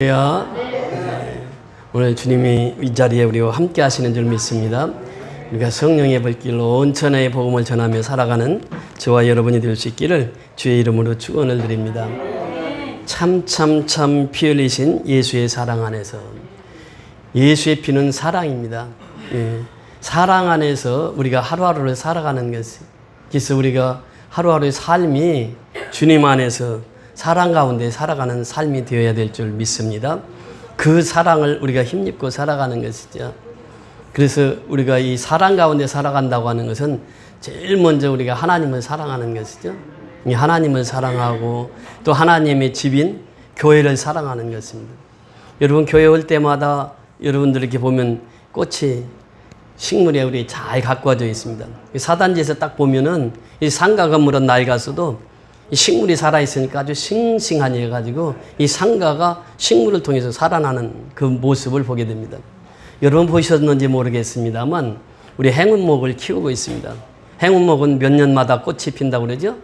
네. 오늘 주님이 이 자리에 우리와 함께 하시는 줄 믿습니다. 우리가 성령의 불길로 온 천하의 복음을 전하며 살아가는 저와 여러분이 될 수 있기를 주의 이름으로 축원을 드립니다. 참 피 흘리신 예수의 사랑 안에서, 예수의 피는 사랑입니다. 사랑 안에서 우리가 하루하루를 살아가는 것이, 그래서 우리가 하루하루의 삶이 주님 안에서 사랑 가운데 살아가는 삶이 되어야 될 줄 믿습니다. 그 사랑을 우리가 힘입고 살아가는 것이죠. 그래서 우리가 이 사랑 가운데 살아간다고 하는 것은 제일 먼저 우리가 하나님을 사랑하는 것이죠. 이 하나님을 사랑하고 또 하나님의 집인 교회를 사랑하는 것입니다. 여러분, 교회 올 때마다 여러분들 이렇게 보면 꽃이 식물에 우리 잘 가꾸어져 있습니다. 사단지에서 딱 보면은 이 상가 건물은 낡았어도 이 식물이 살아있으니까 아주 싱싱하니 해가지고 이 상가가 식물을 통해서 살아나는 그 모습을 보게 됩니다. 여러분 보셨는지 모르겠습니다만 우리 행운목을 키우고 있습니다. 행운목은 몇 년마다 꽃이 핀다고 그러죠?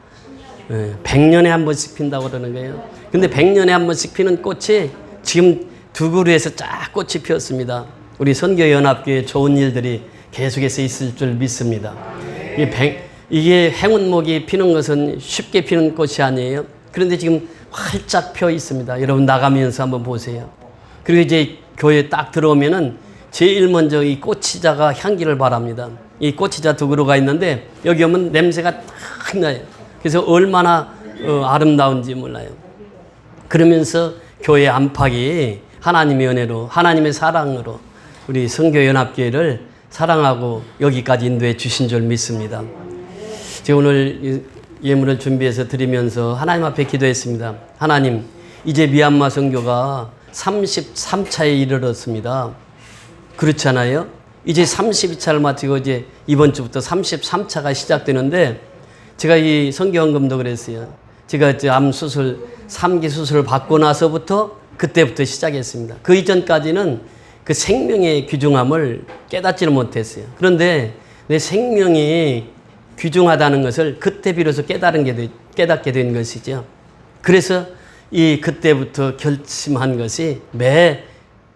100년에 한 번씩 핀다고 그러는 거예요. 근데 100년에 한 번씩 피는 꽃이 지금 두 그루에서 쫙 꽃이 피었습니다. 우리 선교연합교회 좋은 일들이 계속해서 있을 줄 믿습니다. 이게 행운목이 피는 것은 쉽게 피는 꽃이 아니에요. 그런데 지금 활짝 펴 있습니다. 여러분 나가면서 한번 보세요. 그리고 이제 교회에 딱 들어오면은 제일 먼저 이 꽃이자가 향기를 바랍니다. 이 꽃이자 두 그루가 있는데 여기 오면 냄새가 딱 나요. 그래서 얼마나 아름다운지 몰라요. 그러면서 교회 안팎이 하나님의 은혜로, 하나님의 사랑으로 우리 선교연합교회를 사랑하고 여기까지 인도해 주신 줄 믿습니다. 제가 오늘 예물을 준비해서 드리면서 하나님 앞에 기도했습니다. 하나님, 이제 미얀마 선교가 33차에 이르렀습니다. 그렇잖아요? 이제 32차를 마치고 이제 이번 주부터 33차가 시작되는데 제가 이 선교헌금도 그랬어요. 제가 이제 암 수술, 3기 수술을 받고 나서부터 그때부터 시작했습니다. 그 이전까지는 그 생명의 귀중함을 깨닫지는 못했어요. 그런데 내 생명이 귀중하다는 것을 그때 비로소 깨닫게 된 것이죠. 그래서 그때부터 결심한 것이 매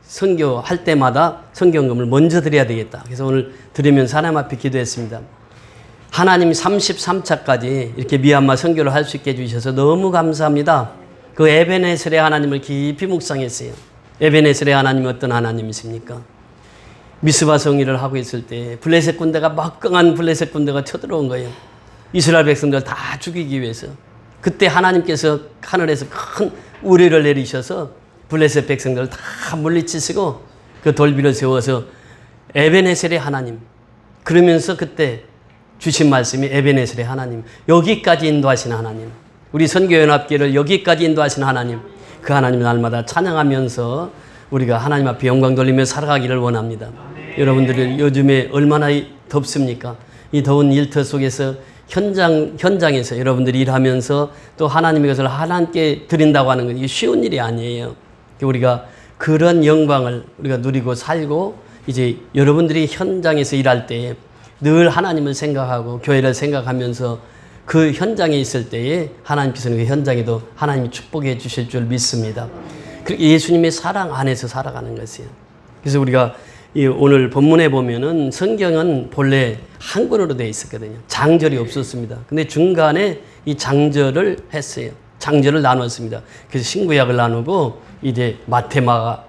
선교할 때마다 선교헌금을 먼저 드려야 되겠다. 그래서 오늘 드리면서 하나님 앞에 기도했습니다. 하나님이 33차까지 이렇게 미얀마 선교를 할 수 있게 해주셔서 너무 감사합니다. 그 에베네셀의 하나님을 깊이 묵상했어요. 에베네셀의 하나님이 어떤 하나님이십니까? 미스바 성의를 하고 있을 때 블레셋 군대가 막강한 블레셋 군대가 쳐들어온 거예요. 이스라엘 백성들 다 죽이기 위해서. 그때 하나님께서 하늘에서 큰 우레를 내리셔서 블레셋 백성들을 다 물리치시고 그 돌비를 세워서 에베네셀의 하나님, 그러면서 그때 주신 말씀이 에베네셀의 하나님, 여기까지 인도하신 하나님, 우리 선교연합교회를 여기까지 인도하신 하나님, 그 하나님 날마다 찬양하면서 우리가 하나님 앞에 영광 돌리며 살아가기를 원합니다. 여러분들이 요즘에 얼마나 덥습니까? 이 더운 일터 속에서 현장에서 여러분들이 일하면서 또 하나님의 것을 하나님께 드린다고 하는 건 이게 쉬운 일이 아니에요. 우리가 그런 영광을 우리가 누리고 살고 이제 여러분들이 현장에서 일할 때 늘 하나님을 생각하고 교회를 생각하면서 그 현장에 있을 때에 하나님께서는 그 현장에도 하나님이 축복해 주실 줄 믿습니다. 예수님의 사랑 안에서 살아가는 것이에요. 그래서 우리가 오늘 본문에 보면은 성경은 본래 한글로 되어 있었거든요. 장절이 없었습니다. 근데 중간에 이 장절을 했어요. 장절을 나눴습니다. 그래서 신구약을 나누고 이제 마태, 마가,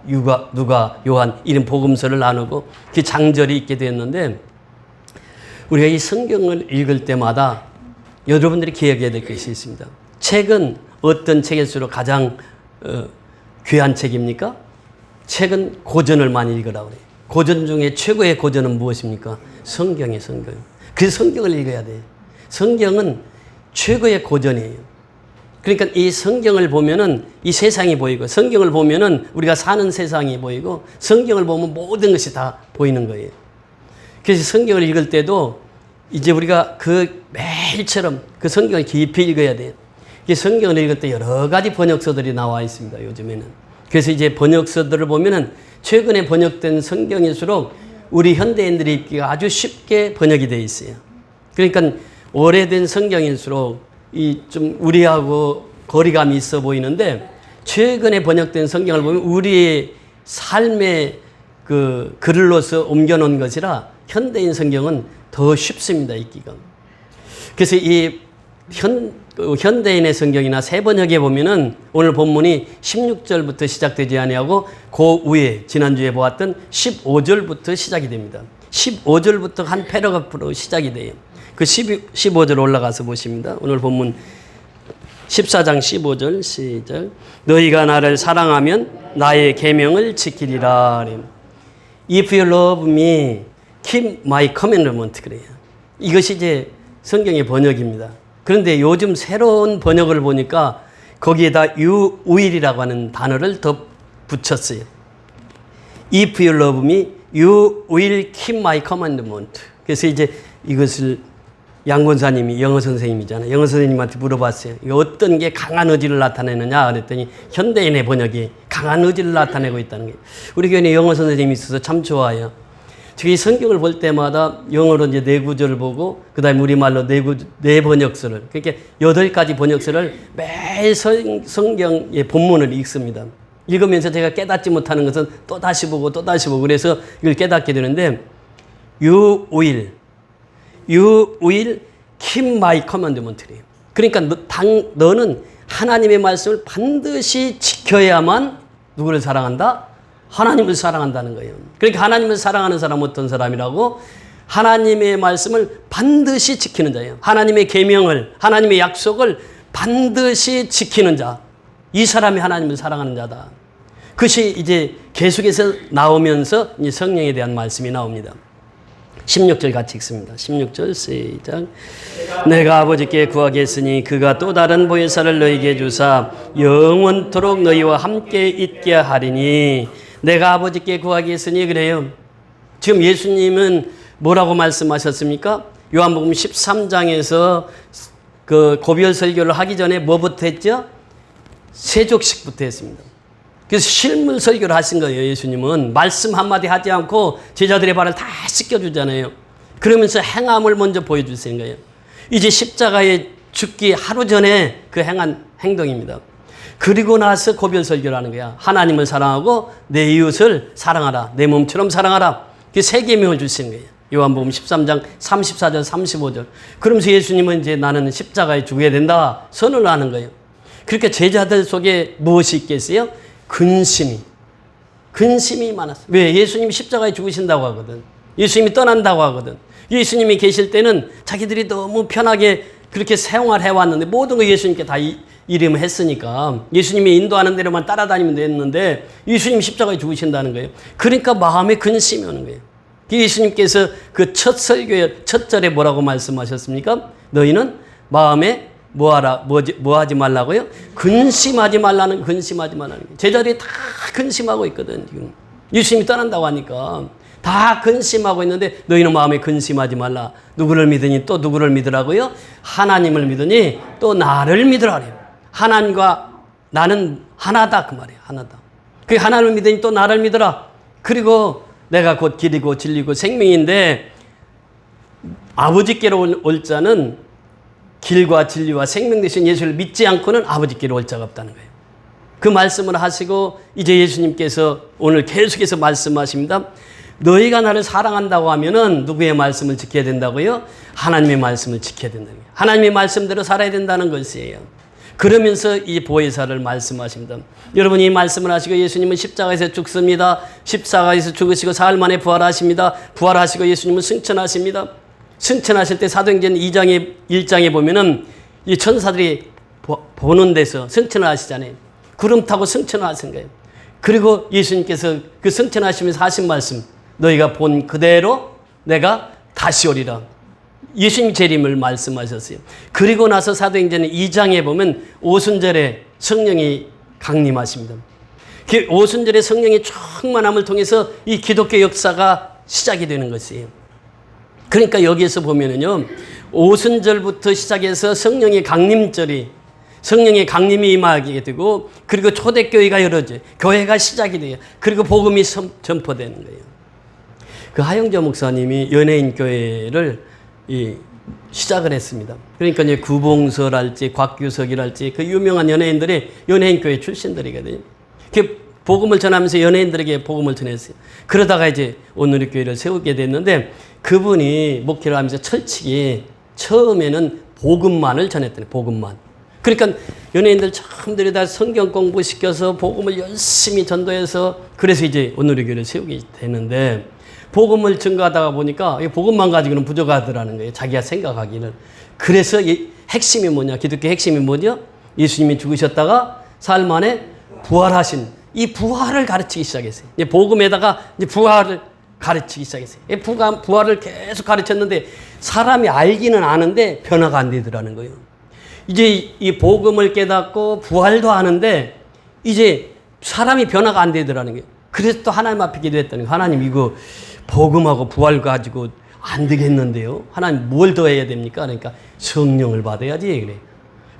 누가, 요한 이런 복음서를 나누고 그 장절이 있게 되었는데 우리가 이 성경을 읽을 때마다 여러분들이 기억해야 될 것이 있습니다. 책은 어떤 책일수록 가장 귀한 책입니까? 책은 고전을 많이 읽으라고 그래요. 고전 중에 최고의 고전은 무엇입니까? 성경이에요, 성경. 그래서 성경을 읽어야 돼요. 성경은 최고의 고전이에요. 그러니까 이 성경을 보면은 이 세상이 보이고, 성경을 보면은 우리가 사는 세상이 보이고, 성경을 보면 모든 것이 다 보이는 거예요. 그래서 성경을 읽을 때도 이제 우리가 그 매일처럼 그 성경을 깊이 읽어야 돼요. 성경을 읽을 때 여러 가지 번역서들이 나와 있습니다, 요즘에는. 그래서 이제 번역서들을 보면은 최근에 번역된 성경일수록 우리 현대인들이 읽기가 아주 쉽게 번역이 되어 있어요. 그러니까 오래된 성경일수록 좀 우리하고 거리감이 있어 보이는데 최근에 번역된 성경을 보면 우리의 삶의 그 글로서 옮겨놓은 것이라 현대인 성경은 더 쉽습니다, 읽기가. 그래서 이 현대인의 성경이나 새 번역에 보면은 오늘 본문이 16절부터 시작되지 아니하고 그 위에 지난주에 보았던 15절부터 시작이 됩니다. 15절부터 한 패러그래프로 시작이 돼요. 그 15절 올라가서 보십니다. 오늘 본문 14장 15절 시작. 너희가 나를 사랑하면 나의 계명을 지키리라. If you love me, keep my commandment 그래요. 이것이 이제 성경의 번역입니다. 그런데 요즘 새로운 번역을 보니까 거기에다 you will이라고 하는 단어를 더 붙였어요. If you love me, you will keep my commandment. 그래서 이제 이것을 양 권사님이 영어 선생님이잖아요. 영어 선생님한테 물어봤어요. 이거 어떤 게 강한 의지를 나타내느냐 그랬더니 현대인의 번역이 강한 의지를 나타내고 있다는 거예요. 우리 교회에 영어 선생님이 있어서 참 좋아요. 저기 성경을 볼 때마다 영어로 이제 네 구절을 보고 그다음에 우리말로 네 번역서를 그러니까 8가지 번역서를 매일 성경의 본문을 읽습니다. 읽으면서 제가 깨닫지 못하는 것은 또 다시 보고 그래서 이걸 깨닫게 되는데 You will keep my commandment. 그러니까 너는 하나님의 말씀을 반드시 지켜야만 누구를 사랑한다? 하나님을 사랑한다는 거예요. 그러니까 하나님을 사랑하는 사람은 어떤 사람이라고? 하나님의 말씀을 반드시 지키는 자예요. 하나님의 계명을, 하나님의 약속을 반드시 지키는 자. 이 사람이 하나님을 사랑하는 자다. 그것이 이제 계속해서 나오면서 이제 성령에 대한 말씀이 나옵니다. 16절 같이 읽습니다. 16절 시작. 내가 아버지께 구하겠으니 그가 또 다른 보혜사를 너희에게 주사 영원토록 너희와 함께 있게 하리니. 내가 아버지께 구하겠으니 그래요. 지금 예수님은 뭐라고 말씀하셨습니까? 요한복음 13장에서 그 고별 설교를 하기 전에 뭐부터 했죠? 세족식부터 했습니다. 그래서 실물 설교를 하신 거예요. 예수님은 말씀 한마디 하지 않고 제자들의 발을 다 씻겨주잖아요. 그러면서 행함을 먼저 보여주신 거예요. 이제 십자가에 죽기 하루 전에 그 행한 행동입니다. 그리고 나서 고별 설교를 하는 거야. 하나님을 사랑하고 내 이웃을 사랑하라. 내 몸처럼 사랑하라. 그 세 계명을 주시는 거예요. 요한복음 13장 34절 35절. 그러면서 예수님은 이제 나는 십자가에 죽어야 된다 선언을 하는 거예요. 그러니까 제자들 속에 무엇이 있겠어요? 근심이 많았어요. 왜? 예수님이 십자가에 죽으신다고 하거든. 예수님이 떠난다고 하거든. 예수님이 계실 때는 자기들이 너무 편하게 그렇게 생활해 왔는데 모든 거 예수님께 다 이름을 했으니까 예수님이 인도하는 대로만 따라다니면 됐는데 예수님이 십자가에 죽으신다는 거예요. 그러니까 마음에 근심이 오는 거예요. 예수님께서 그 첫 설교의 첫 절에 뭐라고 말씀하셨습니까? 너희는 마음에 뭐하지 말라고요? 근심하지 말라는 거예요. 제자들이 다 근심하고 있거든, 지금. 예수님이 떠난다고 하니까. 다 근심하고 있는데 너희는 마음에 근심하지 말라. 누구를 믿으니 또 누구를 믿으라고요? 하나님을 믿으니 또 나를 믿으라. 하나님과 나는 하나다. 그 말이에요. 하나다. 그 하나님을 믿으니 또 나를 믿으라. 그리고 내가 곧 길이고 진리고 생명인데 아버지께로 올 자는 길과 진리와 생명 되신 예수를 믿지 않고는 아버지께로 올 자가 없다는 거예요. 그 말씀을 하시고 이제 예수님께서 오늘 계속해서 말씀하십니다. 너희가 나를 사랑한다고 하면은 누구의 말씀을 지켜야 된다고요? 하나님의 말씀을 지켜야 된다는 거예요. 하나님의 말씀대로 살아야 된다는 것이에요. 그러면서 이 보혜사를 말씀하십니다. 여러분 이 말씀을 하시고 예수님은 십자가에서 죽습니다. 십자가에서 죽으시고 사흘 만에 부활하십니다. 부활하시고 예수님은 승천하십니다. 승천하실 때 사도행전 1장에 보면은 이 천사들이 보는 데서 승천을 하시잖아요. 구름 타고 승천을 하신 거예요. 그리고 예수님께서 그 승천하시면서 하신 말씀, 너희가 본 그대로 내가 다시 오리라. 예수님 재림을 말씀하셨어요. 그리고 나서 사도행전 2장에 보면 오순절에 성령이 강림하십니다. 그 오순절에 성령의 충만함을 통해서 이 기독교 역사가 시작이 되는 것이에요. 그러니까 여기에서 보면은요, 오순절부터 시작해서 성령의 강림절이, 성령의 강림이 임하게 되고, 그리고 초대교회가 열어져요. 교회가 시작이 돼요. 그리고 복음이 전포되는 거예요. 그 하영조 목사님이 연예인 교회를 시작을 했습니다. 그러니까 이제 구봉설할지 곽규석이랄지 그 유명한 연예인들이 연예인교회 출신들이거든요. 그 복음을 전하면서 연예인들에게 복음을 전했어요. 그러다가 이제 오늘의 교회를 세우게 됐는데 그분이 목회를 하면서 철칙이 처음에는 복음만을 전했더니 복음만. 그러니까 연예인들 처음들이 다 성경 공부시켜서 복음을 열심히 전도해서 그래서 이제 오늘의 교회를 세우게 되는데 복음을 증거하다가 보니까 복음만 가지고는 부족하더라는 거예요. 자기가 생각하기는. 그래서 이 핵심이 뭐냐? 기독교 핵심이 뭐냐? 예수님이 죽으셨다가 사흘 만에 부활하신 이 부활을 가르치기 시작했어요. 이제 복음에다가 이제 부활을 가르치기 시작했어요. 부활을 계속 가르쳤는데 사람이 알기는 아는데 변화가 안 되더라는 거예요. 이제 이 복음을 깨닫고 부활도 하는데 이제 사람이 변화가 안 되더라는 거예요. 그래서 또 하나님 앞에 기도했더니 하나님 이거 복음하고 부활 가지고 안 되겠는데요. 하나님 뭘 더 해야 됩니까? 그러니까 성령을 받아야지 그래.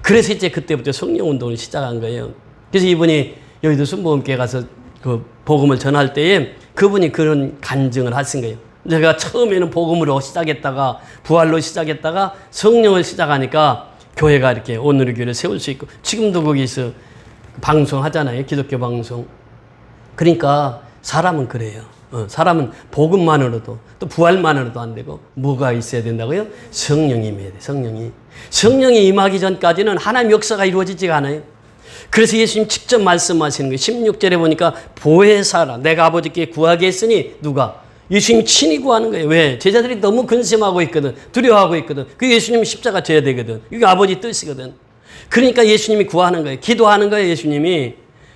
그래서 이제 그때부터 성령 운동을 시작한 거예요. 그래서 이분이 여의도 순복음교회 가서 그 복음을 전할 때에 그분이 그런 간증을 하신 거예요. 제가 처음에는 복음으로 시작했다가 부활로 시작했다가 성령을 시작하니까 교회가 이렇게 오늘의 교회를 세울 수 있고 지금도 거기서 방송하잖아요. 기독교 방송. 그러니까 사람은 그래요. 사람은 복음만으로도 또 부활만으로도 안 되고 뭐가 있어야 된다고요? 성령이 임해야 돼. 성령이 임하기 전까지는 하나님 역사가 이루어지지가 않아요. 그래서 예수님 직접 말씀하시는 거예요. 16절에 보니까 보혜사라 내가 아버지께 구하게 했으니 누가? 예수님이 친히 구하는 거예요. 왜? 제자들이 너무 근심하고 있거든. 두려워하고 있거든. 그 예수님이 십자가 져야 되거든. 이게 아버지 뜻이거든. 그러니까 예수님이 구하는 거예요. 기도하는 거예요. 예수님이.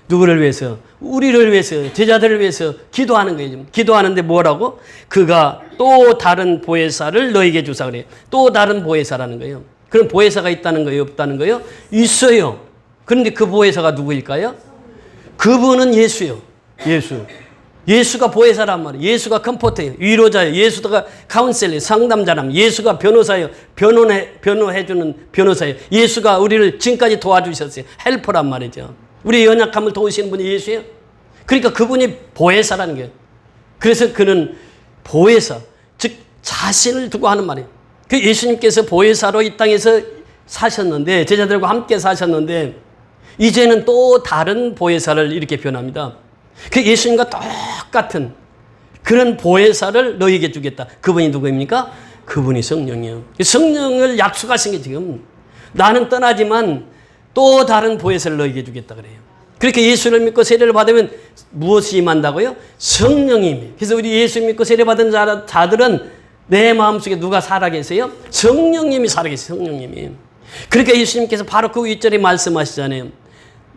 누구를 위해서? 우리를 위해서, 제자들을 위해서 기도하는 거예요. 기도하는데 뭐라고? 그가 또 다른 보혜사를 너에게 주사 그래요. 또 다른 보혜사라는 거예요. 그럼 보혜사가 있다는 거예요? 없다는 거예요? 있어요. 그런데 그 보혜사가 누구일까요? 그분은 예수요. 예수가 보혜사란 말이에요. 예수가 컴포터예요. 위로자예요. 예수가 카운셀러예요. 상담자라면 예수가 변호사예요. 변호해주는 변호사예요. 예수가 우리를 지금까지 도와주셨어요. 헬퍼란 말이죠. 우리의 연약함을 도우시는 분이 예수예요. 그러니까 그분이 보혜사라는 거예요. 그래서 그는 보혜사, 즉 자신을 두고 하는 말이에요. 그 예수님께서 보혜사로 이 땅에서 사셨는데 제자들과 함께 사셨는데 이제는 또 다른 보혜사를 이렇게 표현합니다. 그 예수님과 똑같은 그런 보혜사를 너희에게 주겠다. 그분이 누구입니까? 그분이 성령이에요. 성령을 약속하신 게 지금 나는 떠나지만 또 다른 보혜사를 너희에게 주겠다 그래요. 그렇게 예수를 믿고 세례를 받으면 무엇이 임한다고요? 성령이 임해요. 그래서 우리 예수 믿고 세례 받은 자들은 내 마음속에 누가 살아계세요? 성령님이 살아계세요. 성령님이. 그러니까 예수님께서 바로 그 윗절에 말씀하시잖아요.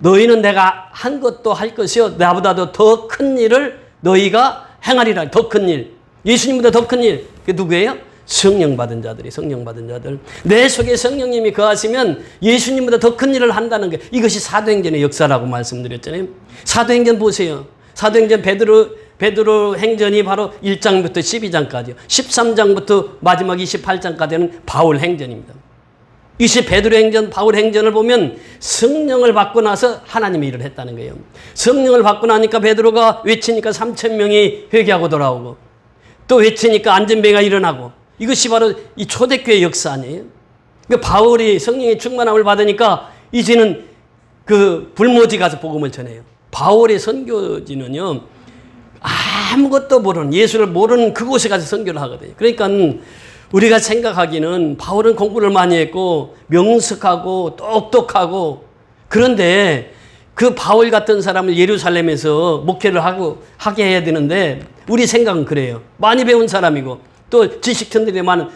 너희는 내가 한 것도 할 것이요 나보다도 더 큰 일을 너희가 행하리라. 더 큰 일. 예수님보다 더 큰 일. 그게 누구예요? 성령 받은 자들이. 성령 받은 자들. 내 속에 성령님이 거하시면 예수님보다 더 큰 일을 한다는 게 이것이 사도행전의 역사라고 말씀드렸잖아요. 사도행전 보세요. 사도행전 베드로 행전이 바로 1장부터 12장까지요. 13장부터 마지막 28장까지는 바울 행전입니다. 이시 베드로 행전, 바울 행전을 보면 성령을 받고 나서 하나님의 일을 했다는 거예요. 성령을 받고 나니까 베드로가 외치니까 3,000명이 회개하고 돌아오고 또 외치니까 안전병이가 일어나고 이것이 바로 이 초대교회 역사 아니에요? 그러니까 바울이 성령의 충만함을 받으니까 이제는 그 불모지 가서 복음을 전해요. 바울의 선교지는요, 아무것도 모르는, 예수를 모르는 그곳에 가서 선교를 하거든요. 그러니까 우리가 생각하기는 바울은 공부를 많이 했고 명석하고 똑똑하고 그런데 그 바울 같은 사람을 예루살렘에서 목회를 하게 해야 되는데 우리 생각은 그래요. 많이 배운 사람이고 또 지식천들이 많은,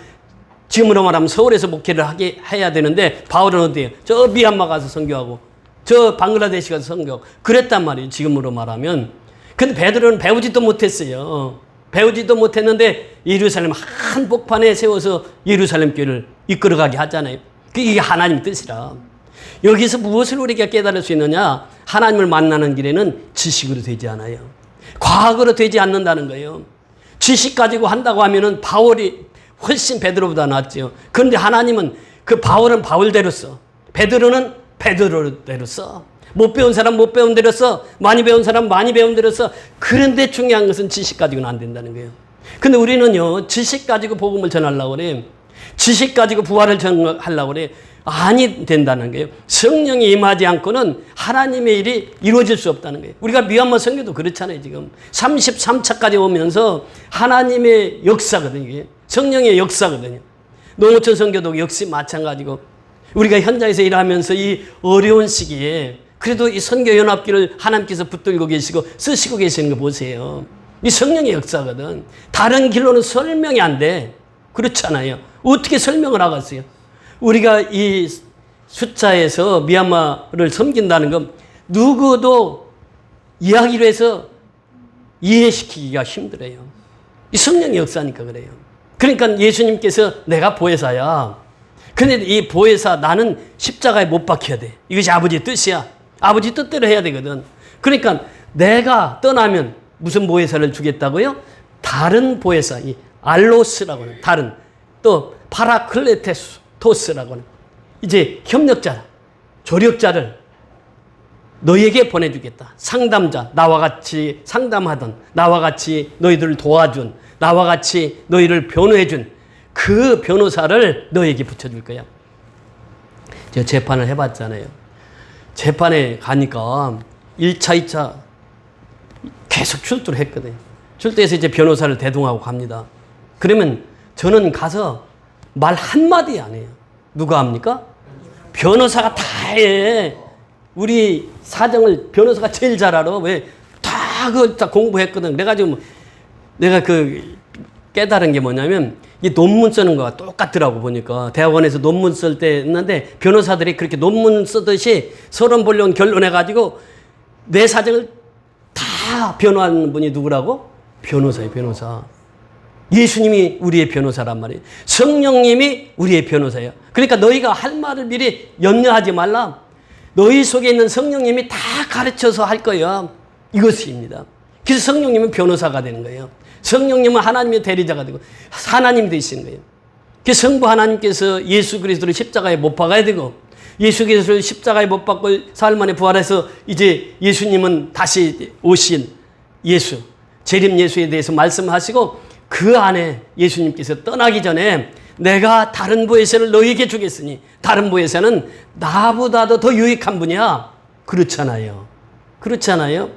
지금으로 말하면 서울에서 목회를 해야 되는데 바울은 어디에요? 저 미얀마 가서 선교하고 저 방글라데시 가서 선교하고 그랬단 말이에요. 지금으로 말하면. 근데 베드로는 배우지도 못했어요. 배우지도 못했는데 예루살렘 한복판에 세워서 예루살렘 교회를 이끌어가게 하잖아요. 이게 하나님 뜻이라. 여기서 무엇을 우리가 깨달을 수 있느냐? 하나님을 만나는 길에는 지식으로 되지 않아요. 과학으로 되지 않는다는 거예요. 지식 가지고 한다고 하면은 바울이 훨씬 베드로보다 낫죠. 그런데 하나님은 그 바울은 바울대로 써. 베드로는 베드로대로 써. 못 배운 사람 못 배운 대로 써. 많이 배운 사람 많이 배운 대로 써. 그런데 중요한 것은 지식 가지고는 안 된다는 거예요. 근데 우리는요, 지식 가지고 복음을 전하려고 그래. 지식 가지고 부활을 하려고 그래. 아니 된다는 거예요. 성령이 임하지 않고는 하나님의 일이 이루어질 수 없다는 거예요. 우리가 미얀마 선교도 그렇잖아요. 지금 33차까지 오면서 하나님의 역사거든요. 이게 성령의 역사거든요. 농어촌 선교도 역시 마찬가지고 우리가 현장에서 일하면서 이 어려운 시기에 그래도 이 선교연합기를 하나님께서 붙들고 계시고 쓰시고 계시는 거 보세요. 이 성령의 역사거든. 다른 길로는 설명이 안 돼. 그렇잖아요. 어떻게 설명을 하겠어요? 우리가 이 숫자에서 미얀마를 섬긴다는 건 누구도 이야기로 해서 이해시키기가 힘들어요. 이 성령의 역사니까 그래요. 그러니까 예수님께서 내가 보혜사야. 그런데 이 보혜사 나는 십자가에 못 박혀야 돼. 이것이 아버지의 뜻이야. 아버지 뜻대로 해야 되거든. 그러니까 내가 떠나면 무슨 보혜사를 주겠다고요? 다른 보혜사, 이 알로스라고 하는 다른 또 파라클레테토스라고 하는 이제 협력자, 조력자를 너에게 보내주겠다. 상담자, 나와 같이 상담하던, 나와 같이 너희들을 도와준, 나와 같이 너희를 변호해준 그 변호사를 너에게 붙여줄 거야. 제가 재판을 해봤잖아요. 재판에 가니까 1차, 2차 계속 출두를 했거든요. 출두해서 이제 변호사를 대동하고 갑니다. 그러면 저는 가서 말 한마디 안 해요. 누가 합니까? 변호사가 다 해. 우리 사정을 변호사가 제일 잘 알아. 왜? 다 공부했거든. 그래가지고 내가 깨달은 게 뭐냐면 이 논문 쓰는 거가 똑같더라고 보니까. 대학원에서 논문 쓸 때 했는데 변호사들이 그렇게 논문 쓰듯이 서론 본론 결론해가지고 내 사정을 다 변호하는 분이 누구라고? 변호사예요, 변호사. 예수님이 우리의 변호사란 말이에요. 성령님이 우리의 변호사예요. 그러니까 너희가 할 말을 미리 염려하지 말라. 너희 속에 있는 성령님이 다 가르쳐서 할 거야. 이것입니다. 그래서 성령님은 변호사가 되는 거예요. 성령님은 하나님의 대리자가 되고 하나님이 되시는 거예요. 그래서 성부 하나님께서 예수 그리스도를 십자가에 못 박아야 되고 예수 그리스도를 십자가에 못 박고 사흘 만에 부활해서 이제 예수님은 다시 오신 예수, 재림 예수에 대해서 말씀하시고 그 안에 예수님께서 떠나기 전에 내가 다른 보혜사를 너희에게 주겠으니 다른 보혜사는 나보다도 더 유익한 분이야. 그렇잖아요. 그렇잖아요.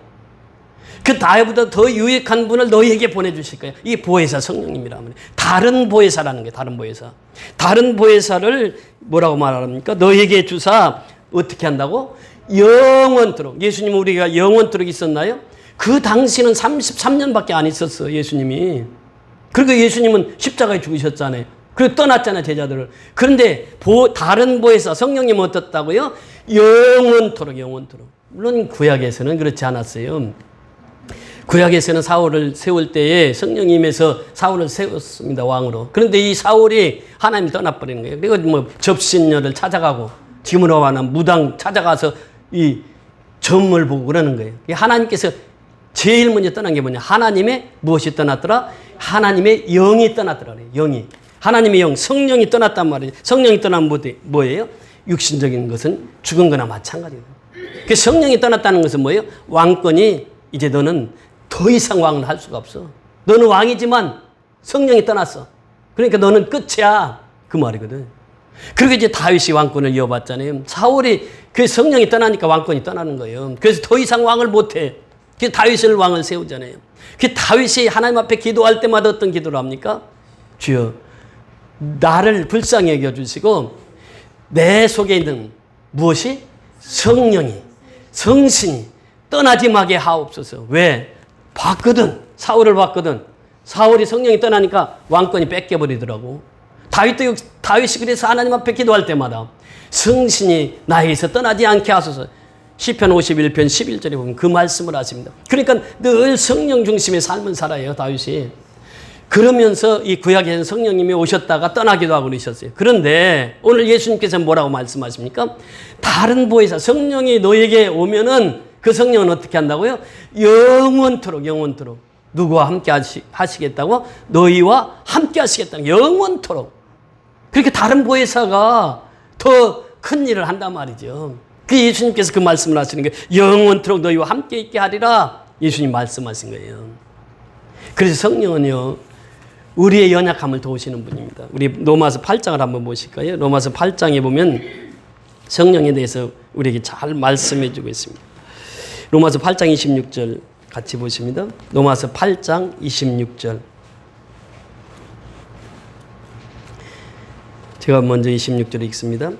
그 나보다 더 유익한 분을 너희에게 보내주실 거예요. 이 보혜사 성령님이라면 다른 보혜사라는 게 다른 보혜사. 다른 보혜사를 뭐라고 말합니까? 너희에게 주사 어떻게 한다고? 영원토록. 예수님은 우리가 영원토록 있었나요? 그 당시는 33년밖에 안 있었어 예수님이. 그리고 예수님은 십자가에 죽으셨잖아요. 그리고 떠났잖아요 제자들을. 그런데 다른 보혜사 성령님은 어떻다고요? 영원토록 영원토록. 물론 구약에서는 그렇지 않았어요. 구약에서는 사울을 세울 때에 성령님에서 사울을 세웠습니다 왕으로. 그런데 이 사울이 하나님 떠나버리는 거예요. 그리고 뭐 접신녀를 찾아가고 지금으로 말하면 무당 찾아가서 이 점을 보고 그러는 거예요. 하나님께서 제일 먼저 떠난 게 뭐냐? 하나님의 무엇이 떠났더라? 하나님의 영이 떠났더라. 영이. 하나님의 영, 성령이 떠났단 말이에요. 성령이 떠나면 뭐예요? 육신적인 것은 죽은 거나 마찬가지예요. 그 성령이 떠났다는 것은 뭐예요? 왕권이 이제 너는 더 이상 왕을 할 수가 없어. 너는 왕이지만 성령이 떠났어. 그러니까 너는 끝이야. 그 말이거든. 그리고 이제 다윗이 왕권을 이어받잖아요. 사울이 그 성령이 떠나니까 왕권이 떠나는 거예요. 그래서 더 이상 왕을 못해. 그래서 다윗을 왕을 세우잖아요. 그 다윗이 하나님 앞에 기도할 때마다 어떤 기도를 합니까? 주여 나를 불쌍히 여겨주시고 내 속에 있는 무엇이? 성령이 성신이 떠나지 마게 하옵소서. 왜? 봤거든. 사울을 봤거든. 사울이 성령이 떠나니까 왕권이 뺏겨버리더라고. 다윗이 그래서 하나님 앞에 기도할 때마다 성신이 나에게서 떠나지 않게 하소서. 시편 51편 11절에 보면 그 말씀을 하십니다. 그러니까 늘 성령 중심의 삶을 살아요 다윗이. 그러면서 이 구약에는 성령님이 오셨다가 떠나기도 하고 그러셨어요. 그런데 오늘 예수님께서 뭐라고 말씀하십니까? 다른 보혜사 성령이 너에게 오면은 그 성령은 어떻게 한다고요? 영원토록 영원토록. 누구와 함께 하시겠다고? 너희와 함께 하시겠다는 영원토록. 그렇게 다른 보혜사가 더 큰 일을 한단 말이죠. 그 예수님께서 그 말씀을 하시는 거예요. 영원토록 너희와 함께 있게 하리라. 예수님 말씀하신 거예요. 그래서 성령은요. 우리의 연약함을 도우시는 분입니다. 우리 로마서 8장을 한번 보실까요? 로마서 8장에 보면 성령에 대해서 우리에게 잘 말씀해 주고 있습니다. 로마서 8장 26절 같이 보십니다. 로마서 8장 26절. 제가 먼저 26절을 읽습니다.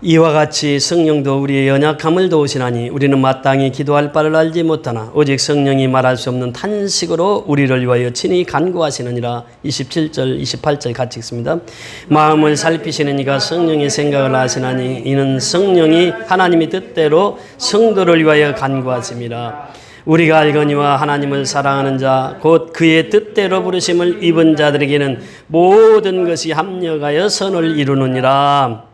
이와 같이 성령도 우리의 연약함을 도우시나니 우리는 마땅히 기도할 바를 알지 못하나 오직 성령이 말할 수 없는 탄식으로 우리를 위하여 친히 간구하시느니라. 27절 28절 같이 읽습니다. 마음을 살피시는 이가 성령의 생각을 하시나니 이는 성령이 하나님의 뜻대로 성도를 위하여 간구하심이라. 우리가 알거니와 하나님을 사랑하는 자 곧 그의 뜻대로 부르심을 입은 자들에게는 모든 것이 합력하여 선을 이루느니라.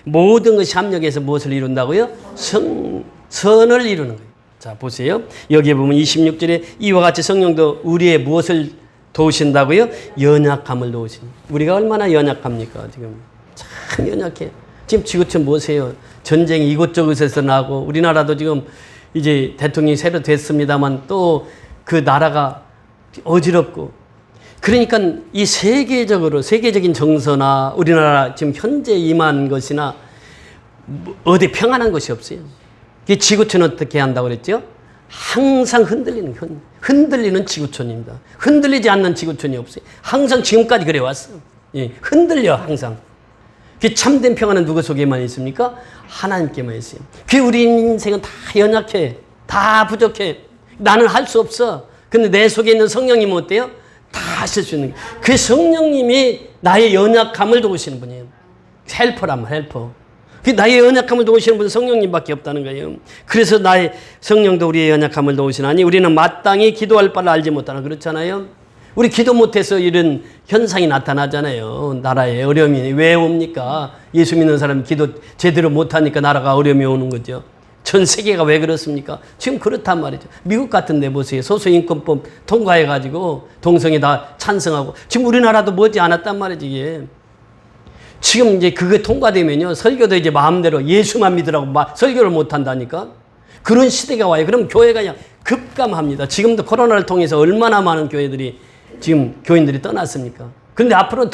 모든 것이 합력해서 무엇을 이룬다고요? 선을 이루는 거예요. 자, 보세요. 여기에 보면 26절에 이와 같이 성령도 우리의 무엇을 도우신다고요? 연약함을 도우신. 우리가 얼마나 연약합니까? 지금 참 연약해. 지금 지구촌 보세요. 전쟁이 이곳저곳에서 나고 우리나라도 지금 이제 대통령이 새로 됐습니다만 또 그 나라가 어지럽고 그러니까 이 세계적인 정서나 우리나라 지금 현재 임한 것이나 어디 평안한 것이 없어요. 이 지구촌은 어떻게 한다고 그랬죠? 항상 흔들리는 지구촌입니다. 흔들리지 않는 지구촌이 없어요. 항상 지금까지 그래 왔어. 예, 흔들려 항상. 그 참된 평안은 누구 속에만 있습니까? 하나님께만 있어요. 그 우리 인생은 다 연약해. 다 부족해. 나는 할 수 없어. 근데 내 속에 있는 성령님은 어때요? 다 하실 수 있는 거예요. 그 성령님이 나의 연약함을 도우시는 분이에요. 헬퍼란 말, 헬퍼. 그 나의 연약함을 도우시는 분은 성령님밖에 없다는 거예요. 그래서 나의 성령도 우리의 연약함을 도우시나니 우리는 마땅히 기도할 바를 알지 못하나 그렇잖아요. 우리 기도 못해서 이런 현상이 나타나잖아요. 나라에 어려움이 왜 옵니까? 예수 믿는 사람이 기도 제대로 못하니까 나라가 어려움이 오는 거죠. 전 세계가 왜 그렇습니까? 지금 그렇단 말이죠. 미국 같은 데 보세요. 소수인권법 통과해가지고 동성애 다 찬성하고 지금 우리나라도 머지 않았단 말이지 이게. 지금 이제 그게 통과되면요. 설교도 이제 마음대로 예수만 믿으라고 설교를 못한다니까. 그런 시대가 와요. 그럼 교회가 그냥 급감합니다. 지금도 코로나를 통해서 얼마나 많은 교회들이 지금 교인들이 떠났습니까? 그런데 앞으로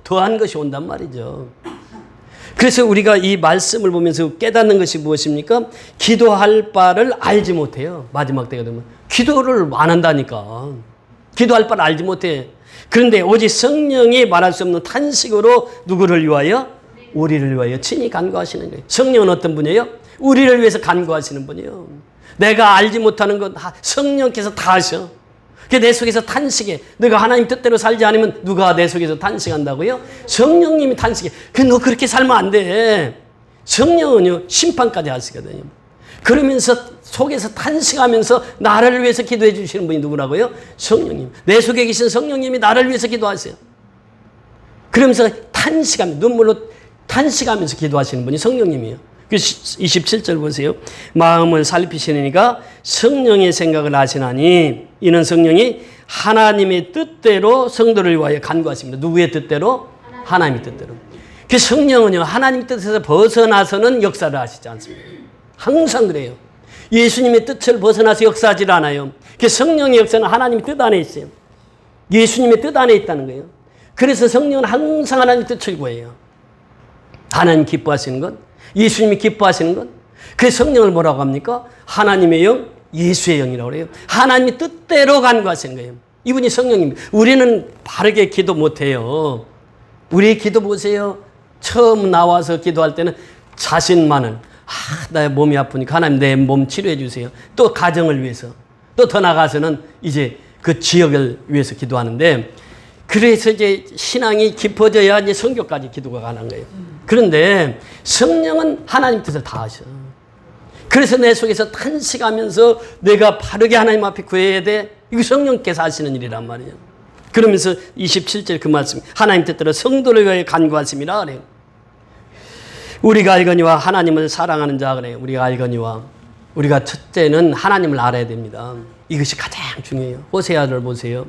더한 것이 온단 말이죠. 그래서 우리가 이 말씀을 보면서 깨닫는 것이 무엇입니까? 기도할 바를 알지 못해요. 마지막 때가 되면. 기도를 안 한다니까. 기도할 바를 알지 못해. 그런데 오직 성령이 말할 수 없는 탄식으로 누구를 위하여? 우리를 위하여 친히 간구하시는 거예요. 성령은 어떤 분이에요? 우리를 위해서 간구하시는 분이에요. 내가 알지 못하는 건 성령께서 다 하셔. 내 속에서 탄식해. 내가 하나님 뜻대로 살지 않으면 누가 내 속에서 탄식한다고요? 성령님이 탄식해. 너 그렇게 살면 안 돼. 성령은요, 심판까지 하시거든요. 그러면서 속에서 탄식하면서 나를 위해서 기도해 주시는 분이 누구라고요? 성령님. 내 속에 계신 성령님이 나를 위해서 기도하세요. 그러면서 눈물로 탄식하면서 기도하시는 분이 성령님이에요. 27절 보세요. 마음을 살피시는 이가 성령의 생각을 하시나니 이는 성령이 하나님의 뜻대로 성도를 위하여 간구하십니다. 누구의 뜻대로? 하나님의 뜻대로. 그 성령은요, 하나님 뜻에서 벗어나서는 역사를 하시지 않습니다. 항상 그래요. 예수님의 뜻을 벗어나서 역사하지 않아요. 그 성령의 역사는 하나님의 뜻 안에 있어요. 예수님의 뜻 안에 있다는 거예요. 그래서 성령은 항상 하나님의 뜻을 구해요. 하나님 기뻐하시는 것, 예수님이 기뻐하시는 것, 그 성령을 뭐라고 합니까? 하나님의 영, 예수의 영이라고 그래요. 하나님의 뜻대로 간구하시는 거예요. 이분이 성령입니다. 우리는 바르게 기도 못해요. 우리의 기도 보세요. 처음 나와서 기도할 때는 자신만을 나의 몸이 아프니까 하나님 내 몸 치료해 주세요. 또 가정을 위해서, 또 더 나가서는 이제 그 지역을 위해서 기도하는데, 그래서 이제 신앙이 깊어져야 이제 선교까지 기도가 가능한 거예요. 그런데 성령은 하나님 뜻을 다 하셔. 그래서 내 속에서 탄식하면서 내가 바르게 하나님 앞에 구해야 돼. 이거 성령께서 하시는 일이란 말이에요. 그러면서 27절 그 말씀, 하나님 뜻대로 성도를 위하여 간구하심이라 그래요. 우리가 알거니와 하나님을 사랑하는 자 그래요. 우리가 알거니와, 우리가 첫째는 하나님을 알아야 됩니다. 이것이 가장 중요해요. 호세아를 보세요.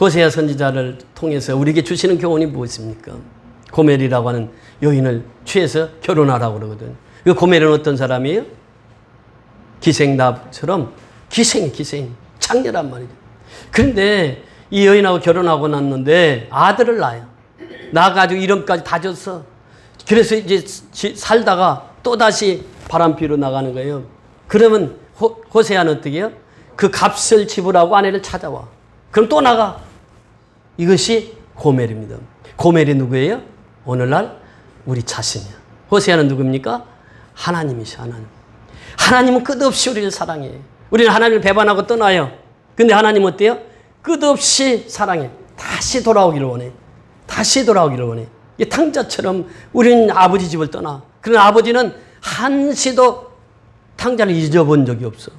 호세아 선지자를 통해서 우리에게 주시는 교훈이 무엇입니까? 고멜이라고 하는 여인을 취해서 결혼하라고 그러거든. 그 고멜은 어떤 사람이에요? 기생답처럼 기생, 창녀란 말이죠. 그런데 이 여인하고 결혼하고 났는데 아들을 낳아요. 낳아가지고 이름까지 다 줬어. 그래서 이제 살다가 또다시 바람피로 나가는 거예요. 그러면 호세아는 어떻게 해요? 그 값을 지불하고 아내를 찾아와. 그럼 또 나가. 이것이 고멜입니다. 고멜이 누구예요? 오늘날 우리 자신이야. 호세아는 누굽니까? 하나님이시 하나님. 하나님은 끝없이 우리를 사랑해. 우리는 하나님을 배반하고 떠나요. 근데 하나님은 어때요? 끝없이 사랑해. 다시 돌아오기를 원해. 다시 돌아오기를 원해. 이 탕자처럼 우리는 아버지 집을 떠나. 그러나 아버지는 한시도 탕자를 잊어본 적이 없어.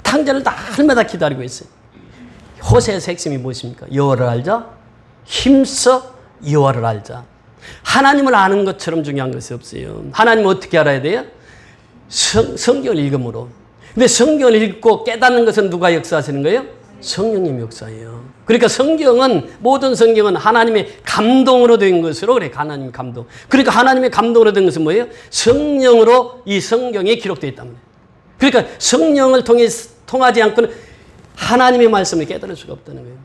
탕자를 날마다 기다리고 있어요. 호세의 핵심이 무엇입니까? 여호와를 알자. 힘써 여호와를 알자. 하나님을 아는 것처럼 중요한 것이 없어요. 하나님을 어떻게 알아야 돼요? 성경을 읽음으로. 근데 성경을 읽고 깨닫는 것은 누가 역사하시는 거예요? 성령님 역사예요. 그러니까 모든 성경은 하나님의 감동으로 된 것으로 그래. 하나님의 감동. 그러니까 하나님의 감동으로 된 것은 뭐예요? 성령으로 이 성경이 기록되어 있단 말이에요. 그러니까 성령을 통하지 않고는 하나님의 말씀을 깨달을 수가 없다는 거예요.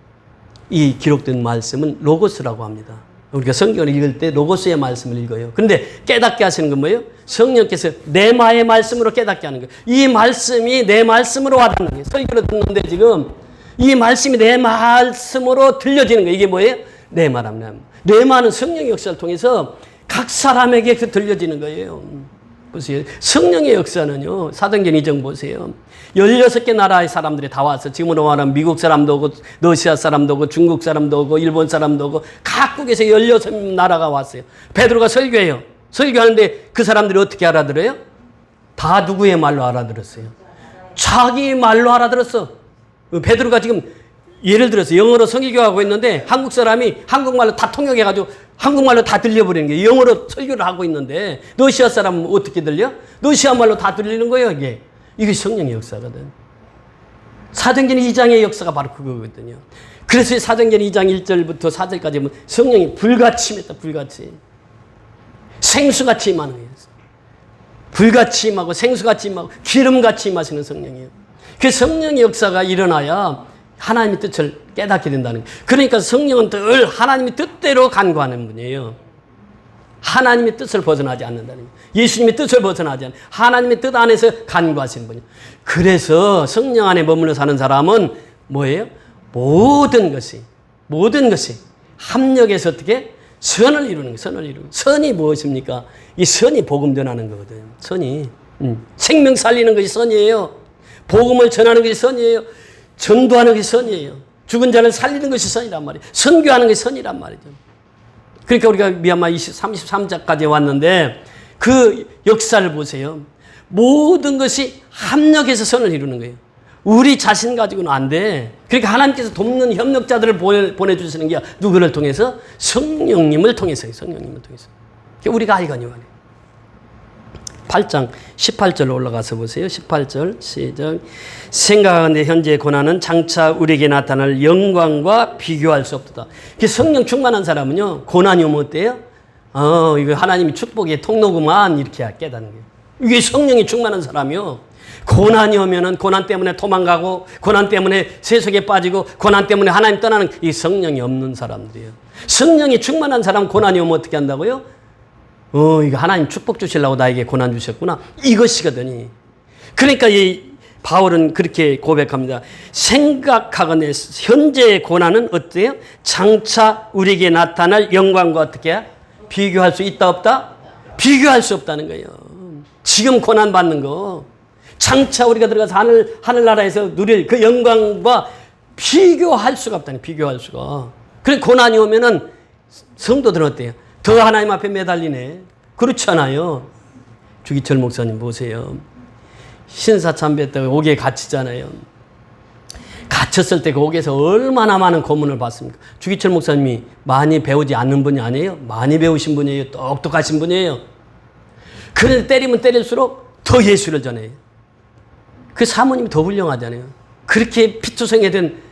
이 기록된 말씀은 로고스라고 합니다. 우리가 성경을 읽을 때 로고스의 말씀을 읽어요. 그런데 깨닫게 하시는 건 뭐예요? 성령께서 내 마의 말씀으로 깨닫게 하는 거예요. 이 말씀이 내 말씀으로 와닿는 거예요. 설교를 듣는데 지금 이 말씀이 내 말씀으로 들려지는 거예요. 이게 뭐예요? 내 말합니다. 내 말은 성령의 역사를 통해서 각 사람에게 들려지는 거예요. 보세요. 성령의 역사는요. 사도행전 2장 보세요. 16개 나라의 사람들이 다 와서 지금으로 말하면 미국 사람도 오고 러시아 사람도 오고 중국 사람도 오고 일본 사람도 오고 각국에서 16나라가 왔어요. 베드로가 설교해요. 설교하는데 그 사람들이 어떻게 알아들어요? 다 누구의 말로 알아들었어요? 자기 말로 알아들었어. 베드로가 지금 예를 들어서 영어로 성교하고 있는데 한국 사람이 한국말로 다 통역해가지고 한국말로 다 들려버리는 거예요. 영어로 설교를 하고 있는데 러시아 사람은 어떻게 들려? 러시아 말로 다 들리는 거예요. 이게 성령의 역사거든. 사도행전 2장의 역사가 바로 그거거든요. 그래서 사도행전 2장 1절부터 4절까지 보면 성령이 불같이 임했다. 불같이. 생수같이 임하는 거예요. 불같이 임하고 생수같이 임하고 기름같이 임하시는 성령이에요. 그 성령의 역사가 일어나야 하나님의 뜻을 깨닫게 된다는 거예요. 그러니까 성령은 늘 하나님의 뜻대로 간구하는 분이에요. 하나님의 뜻을 벗어나지 않는다는 거예요. 예수님의 뜻을 벗어나지 않는 하나님의 뜻 안에서 간구하시는 분이에요. 그래서 성령 안에 머물러 사는 사람은 뭐예요? 모든 것이 합력해서 어떻게? 선을 이루는 거예요. 선을 이루는. 선이 무엇입니까? 이 선이 복음 전하는 거거든. 선이. 생명 살리는 것이 선이에요. 복음을 전하는 것이 선이에요. 전도하는 것이 선이에요. 죽은 자를 살리는 것이 선이란 말이에요. 선교하는 것이 선이란 말이죠. 그러니까 우리가 미얀마 33장까지 왔는데 그 역사를 보세요. 모든 것이 합력해서 선을 이루는 거예요. 우리 자신 가지고는 안 돼. 그러니까 하나님께서 돕는 협력자들을 보내주시는 게 누구를 통해서? 성령님을 통해서요. 성령님을 통해서. 우리가 알거니와 8장 18절로 올라가서 보세요. 18절 시작. 생각하건대 현재의 고난은 장차 우리에게 나타날 영광과 비교할 수 없다. 성령 충만한 사람은요. 고난이 오면 어때요? 이거 하나님이 축복의 통로구만 이렇게 깨닫는 거예요. 이게 성령이 충만한 사람이요. 고난이 오면은 고난 때문에 도망가고 고난 때문에 세속에 빠지고 고난 때문에 하나님 떠나는 이 성령이 없는 사람들이에요. 성령이 충만한 사람 고난이 오면 어떻게 한다고요? 이거 하나님 축복 주시려고 나에게 고난 주셨구나. 이것이거든요. 그러니까 이 바울은 그렇게 고백합니다. 생각하거늘 현재의 고난은 어때요? 장차 우리에게 나타날 영광과 어떻게 비교할 수 있다 없다? 비교할 수 없다는 거예요. 지금 고난 받는 거 장차 우리가 들어가서 하늘나라에서 누릴 그 영광과 비교할 수가 없다니. 비교할 수가. 그래 고난이 오면은 성도들은 어때요? 더 하나님 앞에 매달리네. 그렇잖아요. 주기철 목사님 보세요. 신사참배 때 옥에 갇히잖아요. 갇혔을 때 그 옥에서 얼마나 많은 고문을 받습니까? 주기철 목사님이 많이 배우지 않는 분이 아니에요. 많이 배우신 분이에요. 똑똑하신 분이에요. 그런데 때리면 때릴수록 더 예수를 전해요. 그 사모님이 더 훌륭하잖아요. 그렇게 피투성이된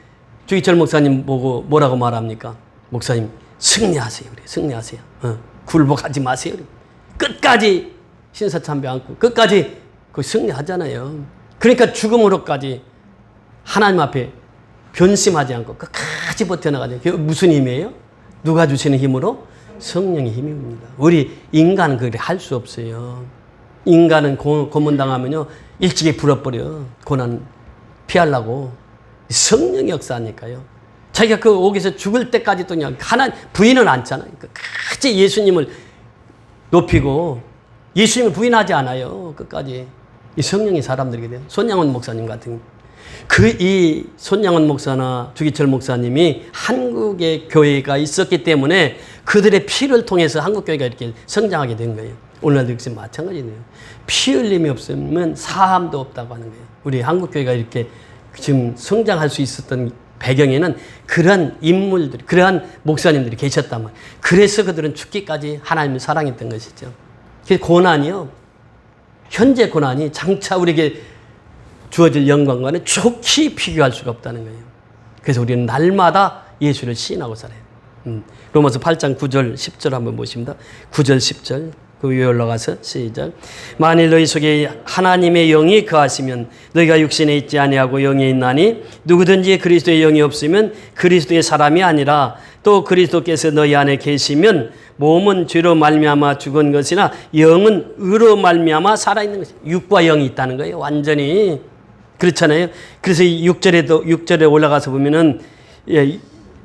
주기철 목사님 보고 뭐라고 말합니까? 목사님 승리하세요. 그래. 승리하세요. 굴복하지 마세요. 그래. 끝까지 신사참배 안고 끝까지 그 승리하잖아요. 그러니까 죽음으로까지 하나님 앞에 변심하지 않고 끝까지 버텨나가죠. 그게 무슨 힘이에요? 누가 주시는 힘으로? 성령의 힘입니다. 우리 인간은 그렇게 할 수 없어요. 인간은 고문당하면요 일찍이 불어버려. 고난 피하려고. 성령의 역사니까요. 자기가 그 옥에서 죽을 때까지도 그냥 부인은 않잖아요. 끝까지 예수님을 높이고 예수님을 부인하지 않아요. 끝까지. 이 성령이 사람들에게 돼요. 손양원 목사님 같은 이 손양원 목사나 주기철 목사님이 한국의 교회가 있었기 때문에 그들의 피를 통해서 한국 교회가 이렇게 성장하게 된 거예요. 오늘날도 역시 마찬가지네요. 피 흘림이 없으면 사함도 없다고 하는 거예요. 우리 한국 교회가 이렇게 지금 성장할 수 있었던 배경에는 그러한 인물들, 그러한 목사님들이 계셨단 말이에요. 그래서 그들은 죽기까지 하나님을 사랑했던 것이죠. 그 고난이요, 현재 고난이 장차 우리에게 주어질 영광과는 좋게 비교할 수가 없다는 거예요. 그래서 우리는 날마다 예수를 시인하고 살아요. 로마서 8장 9절 10절 한번 보십니다. 9절 10절 그 위에 올라가서 시작. 만일 너희 속에 하나님의 영이 거하시면 너희가 육신에 있지 아니하고 영에 있나니 누구든지 그리스도의 영이 없으면 그리스도의 사람이 아니라 또 그리스도께서 너희 안에 계시면 몸은 죄로 말미암아 죽은 것이나 영은 의로 말미암아 살아있는 것이에요. 육과 영이 있다는 거예요. 완전히 그렇잖아요. 그래서 6절에 올라가서 보면은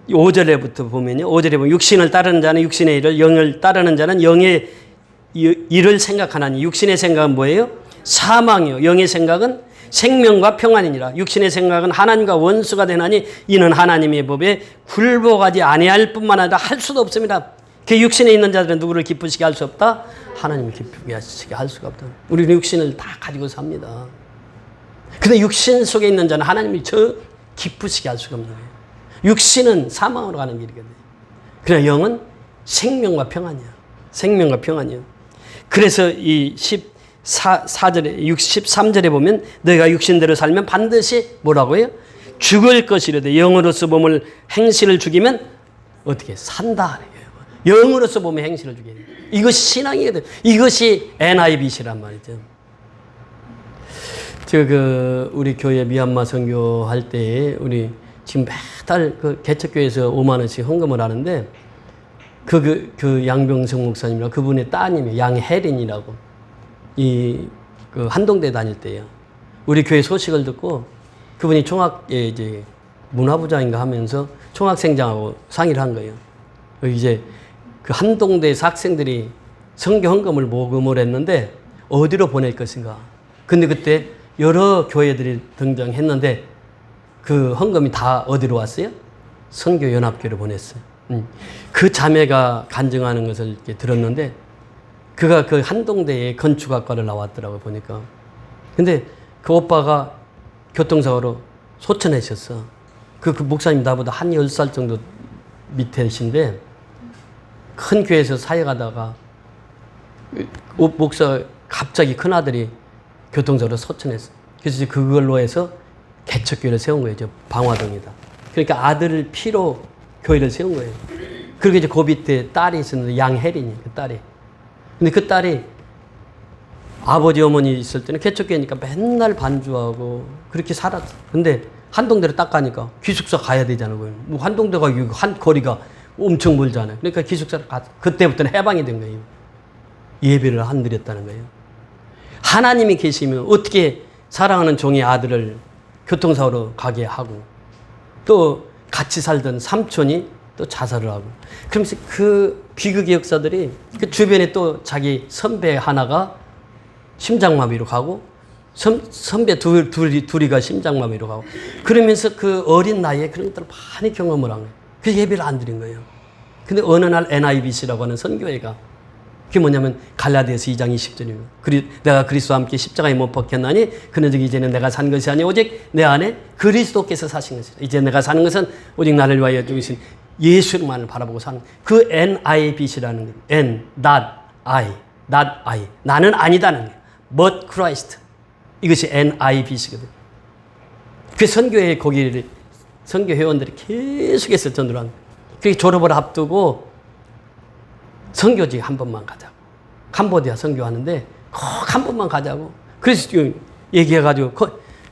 5절에부터 보면요. 5절에 보면 육신을 따르는 자는 육신의 일을, 영을 따르는 자는 영의 일을 생각하나니 육신의 생각은 뭐예요? 사망이요. 영의 생각은 생명과 평안이니라. 육신의 생각은 하나님과 원수가 되나니 이는 하나님의 법에 굴복하지 아니할 뿐만 아니라 할 수도 없습니다. 그 육신에 있는 자들은 누구를 기쁘시게 할 수 없다? 하나님을 기쁘게 하시게 할 수가 없다. 우리는 육신을 다 가지고 삽니다. 근데 육신 속에 있는 자는 하나님이 저 기쁘시게 할 수가 없는 거예요. 육신은 사망으로 가는 길이거든요. 그러나 영은 생명과 평안이야. 생명과 평안이요. 그래서 이 14절에 63절에 보면 너희가 육신대로 살면 반드시 뭐라고 해요? 죽을 것이라도 영으로서 몸을 행실을 죽이면 어떻게 산다. 영으로서 몸의 행실을 죽여야 돼요. 이것이 신앙이거든요. 이것이 NIBC란 말이죠. 우리 교회 미얀마 선교할 때 우리 지금 매달 그 개척교회에서 5만 원씩 헌금을 하는데 그 양병성 목사님이랑 그분의 따님이 양혜린이라고 그 한동대 다닐 때요. 우리 교회 소식을 듣고 그분이 이제 문화부장인가 하면서 총학생장하고 상의를 한 거예요. 이제 그 한동대에서 학생들이 선교 헌금을 모금을 했는데 어디로 보낼 것인가. 근데 그때 여러 교회들이 등장했는데 그 헌금이 다 어디로 왔어요? 선교연합교회로 보냈어요. 그 자매가 간증하는 것을 이렇게 들었는데 그가 그 한동대에 건축학과를 나왔더라고요, 보니까. 근데 그 오빠가 교통사고로 소천하셨어. 그 목사님 나보다 한 10살 정도 밑에신데 큰 교회에서 사역하다가 목사 갑자기 큰아들이 교통사고로 소천했어. 그래서 이제 그걸로 해서 개척교회를 세운 거예요. 방화동이다. 그러니까 아들을 피로 교회를 세운 거예요. 그리고 이제 그 밑에 딸이 있었는데 양혜린이 그 딸이. 근데 그 딸이 아버지 어머니 있을 때는 개척교회니까 맨날 반주하고 그렇게 살았어. 근데 한동대로 딱 가니까 기숙사 가야 되잖아요. 뭐 한동대가 한 거리가 엄청 멀잖아요. 그러니까 기숙사를 가. 그때부터는 해방이 된 거예요. 예배를 안 드렸다는 거예요. 하나님이 계시면 어떻게 사랑하는 종의 아들을 교통사고로 가게 하고 또 같이 살던 삼촌이 또 자살을 하고 그러면서 그 비극의 역사들이 그 주변에 또 자기 선배 하나가 심장마비로 가고 선배 둘이가 심장마비로 가고 그러면서 그 어린 나이에 그런 것들을 많이 경험을 한 거예요. 그래서 예배를 안 드린 거예요. 근데 어느 날 NIBC라고 하는 선교회가 그게 뭐냐면 갈라디아서 2장 20절입니다. 내가 그리스도와 함께 십자가에 못 박혔나니 그는 이제는 내가 산 것이 아니 오직 내 안에 그리스도께서 사신 것이다. 이제 내가 사는 것은 오직 나를 위하여 죽으신 예수만을 바라보고 사는 그 NIBC라는 거예요. N, not I. 나는 아니다는 거예요. But Christ. 이것이 NIBC거든요. 그 선교회 거기를 선교 회원들이 계속해서 전도를 합니다. 그렇게 졸업을 앞두고 선교지 한 번만 가자고. 캄보디아 선교하는데 꼭 한 번만 가자고. 그래서 얘기해가지고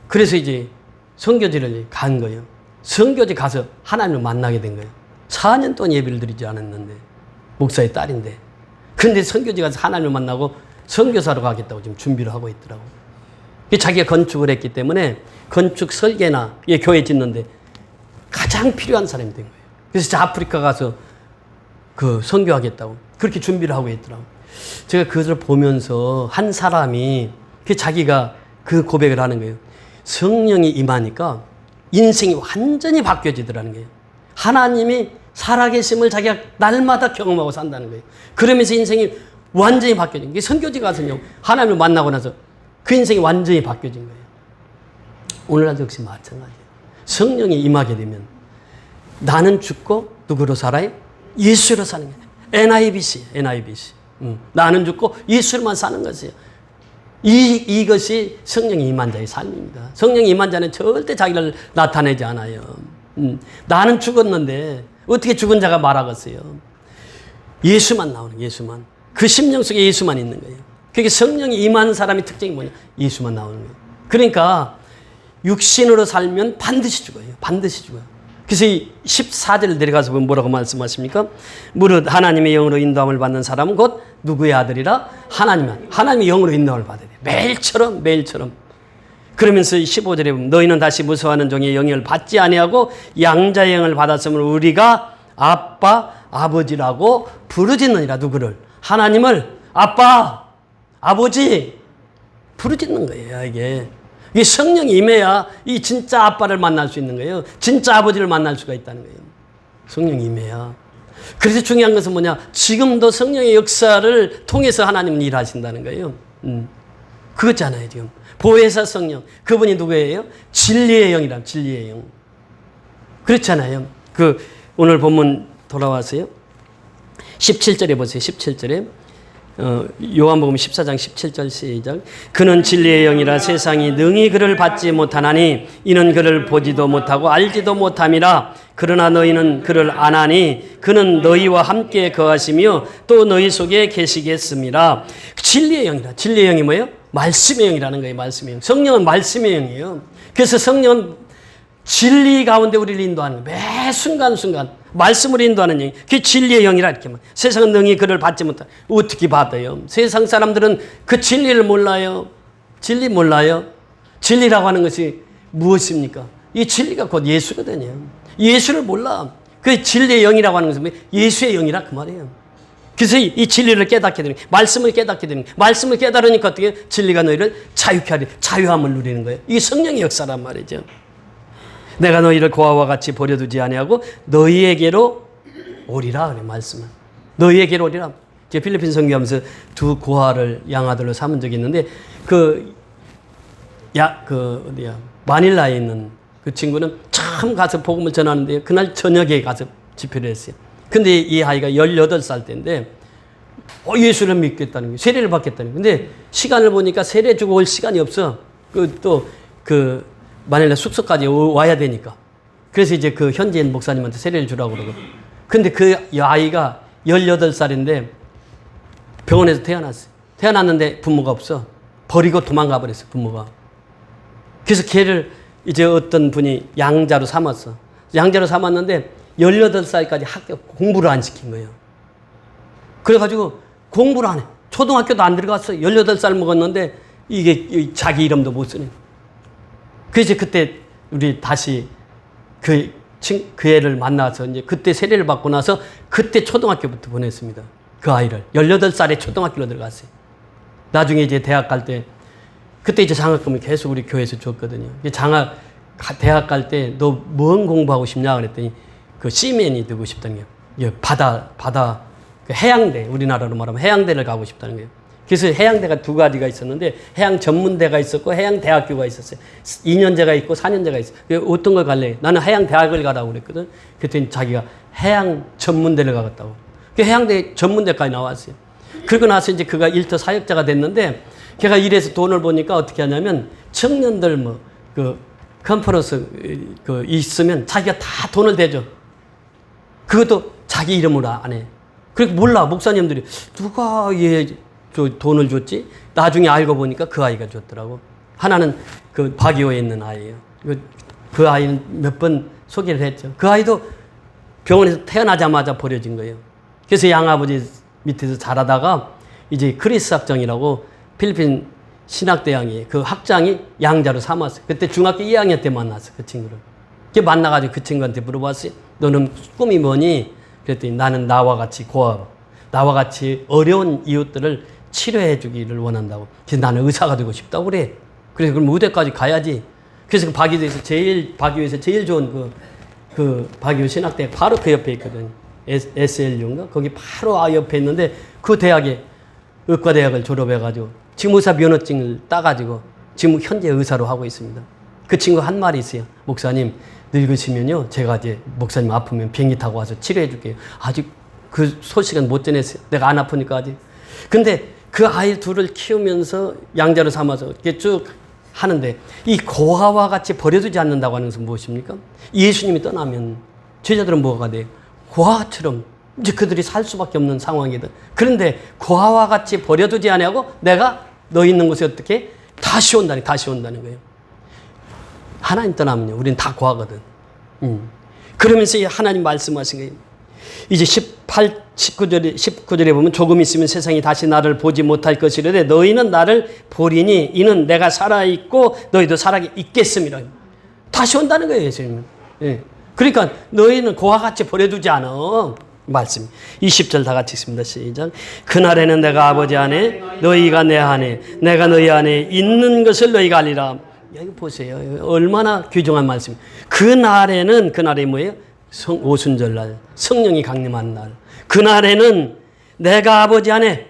그래서 이제 선교지를 간 거예요. 선교지 가서 하나님을 만나게 된 거예요. 4년 동안 예배를 드리지 않았는데, 목사의 딸인데. 그런데 선교지 가서 하나님을 만나고 선교사로 가겠다고 지금 준비를 하고 있더라고요. 자기가 건축을 했기 때문에 건축 설계나 교회 짓는데 가장 필요한 사람이 된 거예요. 그래서 아프리카 가서 그 선교하겠다고 그렇게 준비를 하고 있더라고요. 제가 그것을 보면서 한 사람이 자기가 그 고백을 하는 거예요. 성령이 임하니까 인생이 완전히 바뀌어지더라는 거예요. 하나님이 살아계심을 자기가 날마다 경험하고 산다는 거예요. 그러면서 인생이 완전히 바뀌어진 거예요. 선교지 가서요, 하나님을 만나고 나서 그 인생이 완전히 바뀌어진 거예요. 오늘날도 역시 마찬가지예요. 성령이 임하게 되면 나는 죽고 누구로 살아요? 예수로 사는 거예요. NIBC. 나는 죽고 예수로만 사는 것이에요. 이것이 성령이 임한 자의 삶입니다. 성령이 임한 자는 절대 자기를 나타내지 않아요. 나는 죽었는데 어떻게 죽은 자가 말하겠어요? 예수만 나오는, 예수만. 그 심령 속에 예수만 있는 거예요. 그게 성령이 임한 사람의 특징이 뭐냐? 예수만 나오는 거예요. 그러니까 육신으로 살면 반드시 죽어요. 반드시 죽어요. 그래서 이 14절 내려가서 보면 뭐라고 말씀하십니까? 무릇 하나님의 영으로 인도함을 받는 사람은 곧 누구의 아들이라? 하나님의 영으로 인도함을 받아야 돼요. 매일처럼. 그러면서 15절에 보면 너희는 다시 무서워하는 종의 영을 받지 아니하고 양자의 영을 받았으므로 우리가 아빠, 아버지라고 부르짖느니라. 누구를? 하나님을 아빠, 아버지 부르짖는 거예요. 이게 성령이 임해야 이 진짜 아빠를 만날 수 있는 거예요. 진짜 아버지를 만날 수가 있다는 거예요. 성령이 임해야. 그래서 중요한 것은 뭐냐? 지금도 성령의 역사를 통해서 하나님은 일하신다는 거예요. 그거잖아요, 지금. 보혜사 성령. 그분이 누구예요? 진리의 영이란, 진리의 영. 그렇잖아요. 오늘 본문 돌아와서요. 17절에 보세요. 17절에. 요한복음 14장 17절 시작. 그는 진리의 영이라 세상이 능히 그를 받지 못하나니 이는 그를 보지도 못하고 알지도 못함이라. 그러나 너희는 그를 아나니 그는 너희와 함께 거하시며 또 너희 속에 계시겠습니다. 진리의 영이라. 진리의 영이 뭐예요? 말씀의 영이라는 거예요. 말씀의 영. 성령은 말씀의 영이에요. 그래서 성령은 진리 가운데 우리를 인도하는 거예요. 매 순간순간 말씀으로 인도하는 영. 그게 진리의 영이라 이렇게 말. 세상은 능히 그를 받지 못하. 어떻게 받아요? 세상 사람들은 그 진리를 몰라요. 진리 몰라요. 진리라고 하는 것이 무엇입니까? 이 진리가 곧 예수거든요. 예수를 몰라. 그 진리의 영이라고 하는 것은 예수의 영이라 그 말이에요. 그래서 이 진리를 깨닫게 되는, 말씀을 깨닫게 되는, 말씀을 깨달으니까 어떻게 진리가 너희를 자유케 하리, 자유함을 누리는 거예요. 이게 성령의 역사란 말이죠. 내가 너희를 고아와 같이 버려두지 아니하고 너희에게로 오리라 그래 말씀은. 너희에게로 오리라. 제가 필리핀 선교하면서 두 고아를 양아들로 삼은 적이 있는데 마닐라에 있는 그 친구는 처음 가서 복음을 전하는데 그날 저녁에 가서 집회를 했어요. 근데 이 아이가 18살 때인데 예수를 믿겠다는 거예요. 세례를 받겠다는 거예요. 근데 시간을 보니까 세례 주고 올 시간이 없어. 마닐라 숙소까지 와야 되니까. 그래서 이제 그 현지인 목사님한테 세례를 주라고 그러고. 근데 그 아이가 18살인데 병원에서 태어났어요. 태어났는데 부모가 없어. 버리고 도망가 버렸어, 부모가. 그래서 걔를 이제 어떤 분이 양자로 삼았어. 양자로 삼았는데 18살까지 공부를 안 시킨 거예요. 그래가지고 공부를 안 해. 초등학교도 안 들어갔어. 18살 먹었는데 이게 자기 이름도 못 쓰네. 그래서 그때 우리 다시 그 애를 만나서 이제 그때 세례를 받고 나서 그때 초등학교부터 보냈습니다. 그 아이를. 18살에 초등학교로 들어갔어요. 나중에 이제 대학 갈 때 그때 이제 장학금을 계속 우리 교회에서 줬거든요. 대학 갈 때 너 뭔 공부하고 싶냐 그랬더니 그 시맨이 되고 싶다는 거예요. 바다 그 해양대, 우리나라로 말하면 해양대를 가고 싶다는 거예요. 그래서 해양대가 두 가지가 있었는데 해양 전문대가 있었고 해양대학교가 있었어요. 2년제가 있고 4년제가 있어요. 어떤 걸 갈래? 나는 해양대학을 가라고 그랬거든. 그랬더니 자기가 해양 전문대를 가겠다고. 그 해양대 전문대까지 나왔어요. 그러고 나서 이제 그가 일터 사역자가 됐는데 걔가 이래서 돈을 보니까 어떻게 하냐면 청년들 컨퍼런스 있으면 자기가 다 돈을 대줘. 그것도 자기 이름으로 안 해. 그러니까 몰라. 목사님들이 누가 돈을 줬지? 나중에 알고 보니까 그 아이가 줬더라고. 하나는 그 바기오에 있는 아이예요. 그 아이는 몇 번 소개를 했죠. 그 아이도 병원에서 태어나자마자 버려진 거예요. 그래서 양아버지 밑에서 자라다가 이제 크리스 학장이라고 필리핀 신학대왕이 그 학장이 양자로 삼았어요. 그때 중학교 2학년 때 만났어요. 그 친구를. 그 만나가지고 그 친구한테 물어봤어요. 너는 꿈이 뭐니? 그랬더니 나는 나와 같이 고아로, 나와 같이 어려운 이웃들을 치료해 주기를 원한다고. 그래서 나는 의사가 되고 싶다고 그래. 그래서 그럼 의대까지 가야지. 그래서 그 바기도에서 바기도에서 제일 좋은 그 바기도 신학대학 바로 그 옆에 있거든요. SLU인가? 거기 바로 옆에 있는데 그 대학에 의과대학을 졸업해가지고 지금 의사 면허증을 따가지고 지금 현재 의사로 하고 있습니다. 그 친구 한 말이 있어요. 목사님 늙으시면요 제가 이제 목사님 아프면 비행기 타고 와서 치료해 줄게요. 아직 그 소식은 못 전했어요. 내가 안 아프니까 아직. 근데 그 아이 둘을 키우면서 양자로 삼아서 이렇게 쭉 하는데 이 고아와 같이 버려두지 않는다고 하는 것은 무엇입니까? 예수님이 떠나면 제자들은 뭐가 돼요? 고아처럼 이제 그들이 살 수밖에 없는 상황이거든. 그런데 고아와 같이 버려두지 않냐고 내가 너 있는 곳에 어떻게 다시 온다는 거예요. 하나님 떠나면요 우리는 다 고아거든. 그러면서 하나님 말씀하신 거예요. 이제 19절에 보면 조금 있으면 세상이 다시 나를 보지 못할 것이라되 너희는 나를 보리니 이는 내가 살아있고 너희도 살아있겠음이라. 다시 온다는 거예요 예수님은. 예. 그러니까 너희는 고와 같이 버려두지 않아. 말씀 20절 다 같이 읽습니다. 시작. 그날에는 내가 아버지 안에 너희가 내 안에 내가 너희 안에 있는 것을 너희가 알리라. 여기 보세요. 얼마나 귀중한 말씀. 그날이 뭐예요? 오순절날 성령이 강림한 날. 그날에는 내가 아버지 안에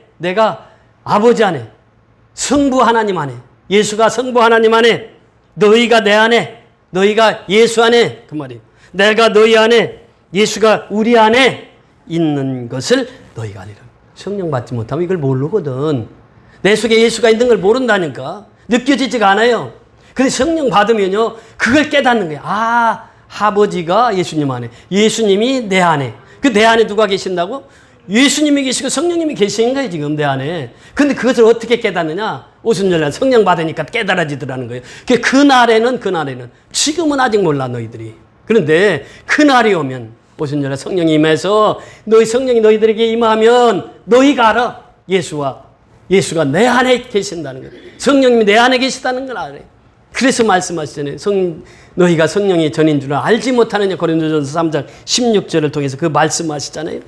성부 하나님 안에 예수가 성부 하나님 안에 너희가 내 안에 너희가 예수 안에 그 말이에요. 내가 너희 안에 예수가 우리 안에 있는 것을 너희가 알리라. 성령 받지 못하면 이걸 모르거든. 내 속에 예수가 있는 걸 모른다니까. 느껴지지가 않아요. 근데 성령 받으면요 그걸 깨닫는 거예요. 아 아버지가 예수님 안에 예수님이 내 안에 그 내 안에 누가 계신다고? 예수님이 계시고 성령님이 계신 거예요 지금 내 안에. 근데 그것을 어떻게 깨닫느냐? 오순절날 성령 받으니까 깨달아지더라는 거예요. 그날에는 지금은 아직 몰라 너희들이. 그런데 그날이 오면 오순절날 성령이 임해서 성령이 너희들에게 임하면 너희가 알아. 예수가 내 안에 계신다는 거예요. 성령님이 내 안에 계시다는 걸 알아요. 그래서 말씀하시잖아요. 너희가 성령의 전인 줄 알지 못하느냐. 고린도전서 3장 16절을 통해서 그 말씀하시잖아요.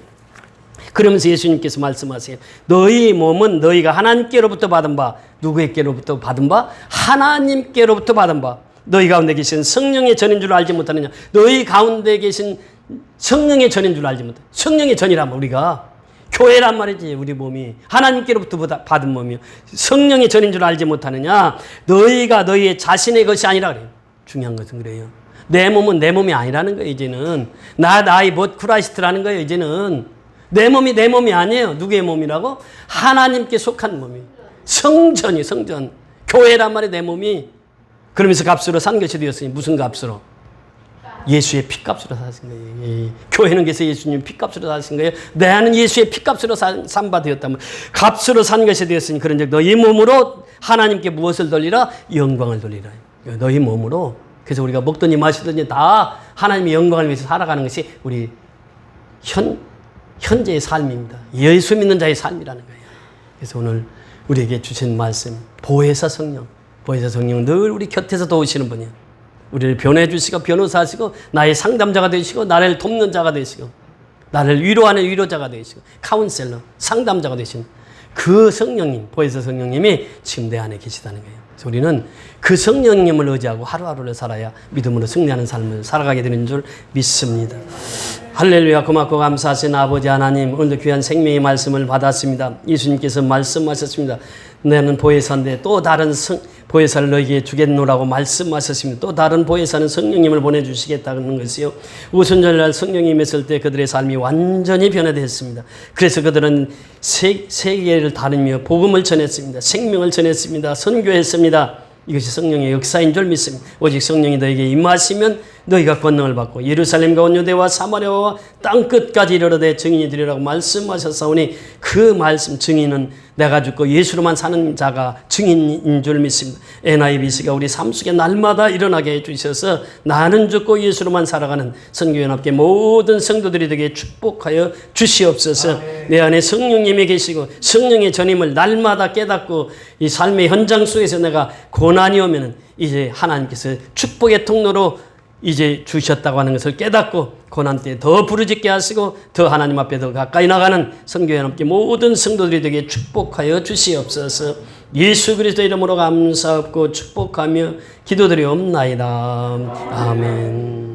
그러면서 예수님께서 말씀하세요. 너희 몸은 너희가 하나님께로부터 받은 바 누구에게로부터 받은 바? 하나님께로부터 받은 바. 너희 가운데 계신 성령의 전인 줄 알지 못하느냐. 너희 가운데 계신 성령의 전인 줄 알지 못하느냐. 성령의 전이라면 우리가 교회란 말이지. 우리 몸이 하나님께로부터 받은 몸이요 성령의 전인 줄 알지 못하느냐. 너희가 너희의 자신의 것이 아니라 그래요. 중요한 것은 그래요. 내 몸은 내 몸이 아니라는 거예요. 이제는 나이 못 크라이스트라는 거예요. 이제는 내 몸이 아니에요. 누구의 몸이라고? 하나님께 속한 몸이. 성전. 교회란 말이에요. 내 몸이. 그러면서 값으로 산 것이 되었으니 무슨 값으로? 예수의 피값으로 사신 거예요. 교회는 그래서 예수님 피값으로 사신 거예요. 내 안은 예수의 피값으로 산 바 되었다면 값으로 산 것이 되었으니 그런즉 너희 몸으로 하나님께 무엇을 돌리라? 영광을 돌리라. 너희 몸으로. 그래서 우리가 먹든지 마시든지 다 하나님의 영광을 위해서 살아가는 것이 우리 현재의 삶입니다. 예수 믿는 자의 삶이라는 거예요. 그래서 오늘 우리에게 주신 말씀 보혜사 성령 늘 우리 곁에서 도우시는 분이에요. 우리를 변호해 주시고 변호사하시고 나의 상담자가 되시고 나를 돕는 자가 되시고 나를 위로하는 위로자가 되시고 카운셀러 상담자가 되신 그 성령님 보혜사 성령님이 지금 내 안에 계시다는 거예요. 그래서 우리는 그 성령님을 의지하고 하루하루를 살아야 믿음으로 승리하는 삶을 살아가게 되는 줄 믿습니다. 할렐루야. 고맙고 감사하신 아버지 하나님, 오늘도 귀한 생명의 말씀을 받았습니다. 예수님께서 말씀하셨습니다. 나는 보혜사인데 또 다른 보혜사를 너에게 주겠노라고 말씀하셨습니다. 또 다른 보혜사는 성령님을 보내주시겠다는 것이요. 오순절날 성령이 임했을 때 그들의 삶이 완전히 변화됐습니다. 그래서 그들은 세계를 다니며 복음을 전했습니다. 생명을 전했습니다. 선교했습니다. 이것이 성령의 역사인 줄 믿습니다. 오직 성령이 너에게 임하시면 너희가 권능을 받고 예루살렘과 온 유대와 사마리아와 땅 끝까지 이르러되 증인이 되리라고 말씀하셨사오니 그 말씀 증인은 내가 죽고 예수로만 사는 자가 증인인 줄 믿습니다. NIBC가 우리 삶 속에 날마다 일어나게 해주셔서 나는 죽고 예수로만 살아가는 선교연합계 모든 성도들이 되게 축복하여 주시옵소서. 내 안에 성령님이 계시고 성령의 전임을 날마다 깨닫고 이 삶의 현장 속에서 내가 고난이 오면 이제 하나님께서 축복의 통로로 이제 주셨다고 하는 것을 깨닫고 고난 때 더 부르짖게 하시고 더 하나님 앞에 더 가까이 나가는 선교연합계 모든 성도들이 되게 축복하여 주시옵소서. 예수 그리스도 이름으로 감사하고 축복하며 기도드리옵나이다. 아멘.